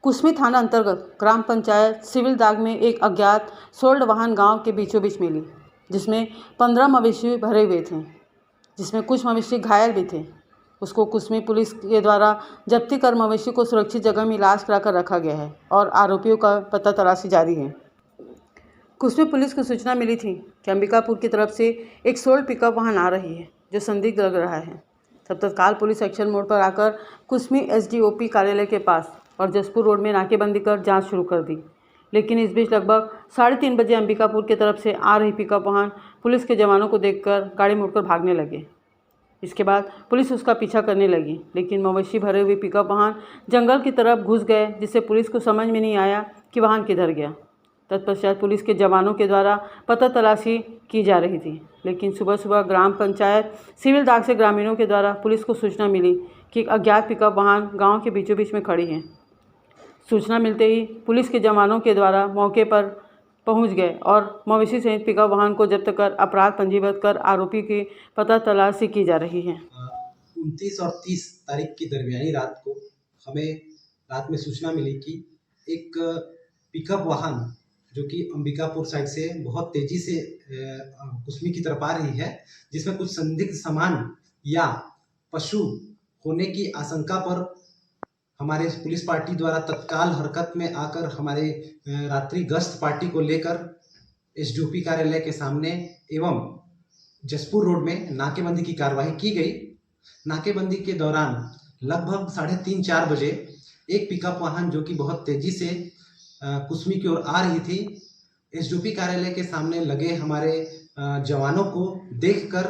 कुसमी थाना अंतर्गत ग्राम पंचायत सिविल दाग में एक अज्ञात सोल्ड वाहन गांव के बीचों बीच मिली, जिसमें 15 मवेशी भरे हुए थे, जिसमें कुछ मवेशी घायल भी थे। उसको कुसमी पुलिस के द्वारा जब्ती कर मवेशी को सुरक्षित जगह में इलाज कराकर रखा गया है और आरोपियों का पता तलाशी जारी है। कुसमी पुलिस को सूचना मिली थी कि अंबिकापुर की तरफ से एक सोल्ड पिकअप वाहन आ रही है जो संदिग्ध लग रहा है। तब तत्काल पुलिस एक्शन मोड पर आकर कुसमी एसडीओपी कार्यालय के पास और जसपुर रोड में नाकेबंदी कर जांच शुरू कर दी। लेकिन इस बीच लगभग 3:30 बजे अंबिकापुर की तरफ से आ रही पिकअप वाहन पुलिस के जवानों को देखकर गाड़ी मोड़कर भागने लगे। इसके बाद पुलिस उसका पीछा करने लगी, लेकिन मवेशी भरे हुए पिकअप वाहन जंगल की तरफ घुस गए, जिससे पुलिस को समझ में नहीं आया कि वाहन किधर गया। तत्पश्चात पुलिस के जवानों के द्वारा पता तलाशी की जा रही थी, लेकिन सुबह सुबह ग्राम पंचायत सिविल दाग से ग्रामीणों के द्वारा पुलिस को सूचना मिली कि एक अज्ञात पिकअप वाहन गांव के बीचों बीच में खड़ी है। सूचना मिलते ही पुलिस के जवानों के द्वारा मौके पर पहुंच गए और मवेशी सहित पिकअप वाहन को जब्त कर अपराध पंजीबद्ध कर आरोपी की पता तलाशी की जा रही है। 29 और 30 तारीख की दरमियानी रात को हमें रात में सूचना मिली कि एक पिकअप वाहन जो कि अंबिकापुर साइड से बहुत तेजी से कुसमी की तरफ आ रही है, जिसमें कुछ संदिग्ध सामान या पशु होने की आशंका पर हमारे पुलिस पार्टी द्वारा तत्काल हरकत में आकर हमारे रात्रि गश्त पार्टी को लेकर एसडीओपी कार्यालय के सामने एवं जसपुर रोड में नाकेबंदी की कार्रवाई की गई। नाकेबंदी के दौरान लगभग 3:30-4 बजे एक पिकअप वाहन जो कि बहुत तेजी से कुसमी की ओर आ रही थी, एसडीओपी कार्यालय के सामने लगे हमारे जवानों को देखकर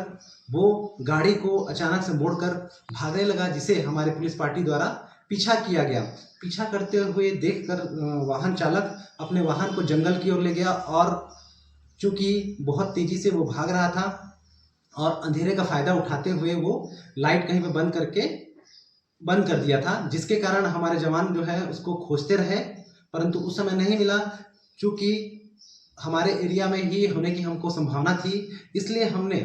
वो गाड़ी को अचानक से मोड़कर भागने लगा, जिसे हमारे पुलिस पार्टी द्वारा पीछा किया गया। पीछा करते हुए देखकर वाहन चालक अपने वाहन को जंगल की ओर ले गया और चूँकि बहुत तेज़ी से वो भाग रहा था और अंधेरे का फ़ायदा उठाते हुए वो लाइट कहीं पे बंद कर दिया था, जिसके कारण हमारे जवान जो है उसको खोजते रहे, परंतु उस समय नहीं मिला। चूँकि हमारे एरिया में ही होने की हमको संभावना थी, इसलिए हमने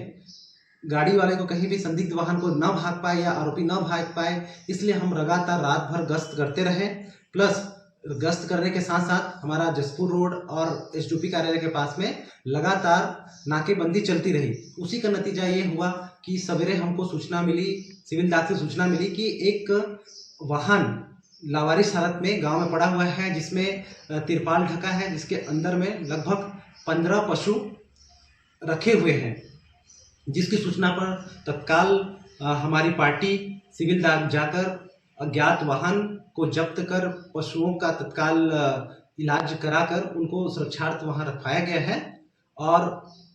गाड़ी वाले को कहीं भी संदिग्ध वाहन को न भाग पाए या आरोपी न भाग पाए, इसलिए हम लगातार रात भर गश्त करते रहे। प्लस गश्त करने के साथ साथ हमारा जसपुर रोड और एसडीओपी कार्यालय के पास में लगातार नाकेबंदी चलती रही। उसी का नतीजा ये हुआ कि सवेरे हमको सूचना मिली, सिविल दाग से सूचना मिली कि एक वाहन लावारिस हालत में गांव में पड़ा हुआ है, जिसमें तिरपाल ढका है, जिसके अंदर में लगभग 15 पशु रखे हुए हैं। जिसकी सूचना पर तत्काल हमारी पार्टी सिविल दाग जाकर अज्ञात वाहन को जब्त कर पशुओं का तत्काल इलाज कराकर उनको सुरक्षार्थ वहां रखवाया गया है और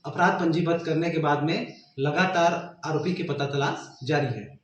अपराध पंजीबद्ध करने के बाद में लगातार आरोपी की पता तलाश जारी है।